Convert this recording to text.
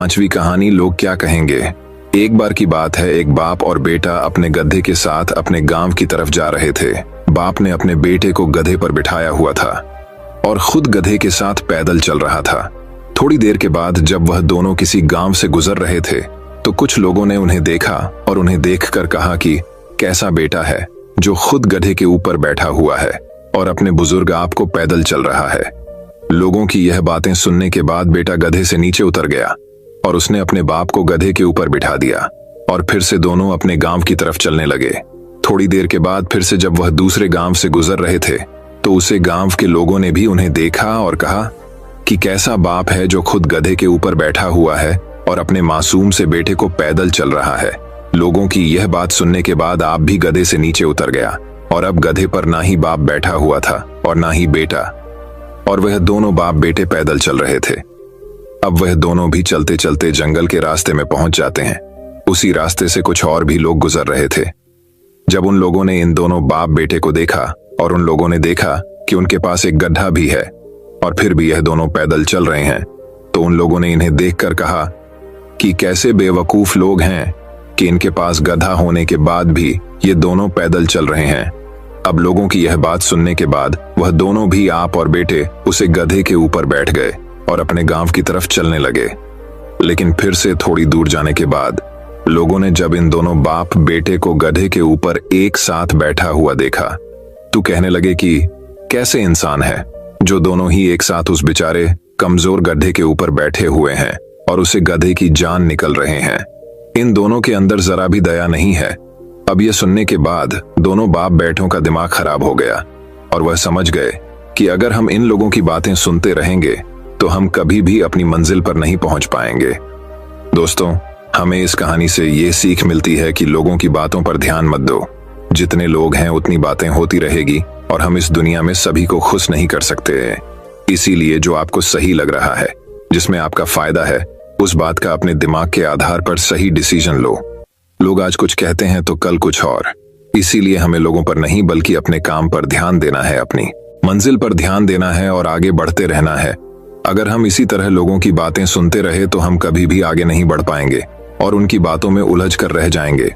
पांचवी कहानी, लोग क्या कहेंगे। एक बार की बात है, एक बाप और बेटा अपने गधे के साथ अपने गांव की तरफ जा रहे थे। बाप ने अपने बेटे को गधे पर बिठाया हुआ था और खुद गधे के साथ पैदल चल रहा था। थोड़ी देर के बाद जब वह दोनों किसी गांव से गुजर रहे थे तो कुछ लोगों ने उन्हें देखा और उन्हें देखकर कहा कि कैसा बेटा है जो खुद गधे के ऊपर बैठा हुआ है और अपने बुजुर्ग आप को पैदल चल रहा है। लोगों की यह बातें सुनने के बाद बेटा गधे से नीचे उतर गया और उसने अपने बाप को गधे के ऊपर बिठा दिया और फिर से दोनों अपने गांव की तरफ चलने लगे। थोड़ी देर के बाद फिर से जब वह दूसरे गांव से गुजर रहे थे तो उसे गांव के लोगों ने भी उन्हें देखा और कहा कि कैसा बाप है जो खुद गधे के ऊपर बैठा हुआ है और अपने मासूम से बेटे को पैदल चल रहा है। लोगों की यह बात सुनने के बाद आप भी गधे से नीचे उतर गया और अब गधे पर ना ही बाप बैठा हुआ था और ना ही बेटा, और वह दोनों बाप बेटे पैदल चल रहे थे। अब वह दोनों भी चलते चलते जंगल के रास्ते में पहुंच जाते हैं। उसी रास्ते से कुछ और भी लोग गुजर रहे थे। जब उन लोगों ने इन दोनों बाप बेटे को देखा और उन लोगों ने देखा कि उनके पास एक गड्ढा भी है और फिर भी यह दोनों पैदल चल रहे हैं, तो उन लोगों ने इन्हें देखकर कहा कि कैसे बेवकूफ लोग हैं कि इनके पास गधा होने के बाद भी ये दोनों पैदल चल रहे हैं। अब लोगों की यह बात सुनने के बाद वह दोनों भी आप और बेटे उसे गधे के ऊपर बैठ गए और अपने गांव की तरफ चलने लगे। लेकिन फिर से थोड़ी दूर जाने के बाद लोगों ने जब इन दोनों बाप बेटे को गधे के ऊपर एक साथ बैठा हुआ देखा तो कहने लगे कि कैसे इंसान है जो दोनों ही एक साथ उस बेचारे कमजोर गधे के ऊपर बैठे हुए हैं और उसे गधे की जान निकल रहे हैं। इन दोनों के अंदर जरा भी दया नहीं है। अब यह सुनने के बाद दोनों बाप बेटों का दिमाग खराब हो गया और वह समझ गए कि अगर हम इन लोगों की बातें सुनते रहेंगे तो हम कभी भी अपनी मंजिल पर नहीं पहुंच पाएंगे। दोस्तों, हमें इस कहानी से ये सीख मिलती है कि लोगों की बातों पर ध्यान मत दो। जितने लोग हैं उतनी बातें होती रहेगी और हम इस दुनिया में सभी को खुश नहीं कर सकते हैं। इसीलिए जो आपको सही लग रहा है, जिसमें आपका फायदा है, उस बात का अपने दिमाग के आधार पर सही डिसीजन लो। लोग आज कुछ कहते हैं तो कल कुछ और। इसीलिए हमें लोगों पर नहीं बल्कि अपने काम पर ध्यान देना है, अपनी मंजिल पर ध्यान देना है और आगे बढ़ते रहना है। अगर हम इसी तरह लोगों की बातें सुनते रहे तो हम कभी भी आगे नहीं बढ़ पाएंगे और उनकी बातों में उलझ कर रह जाएंगे।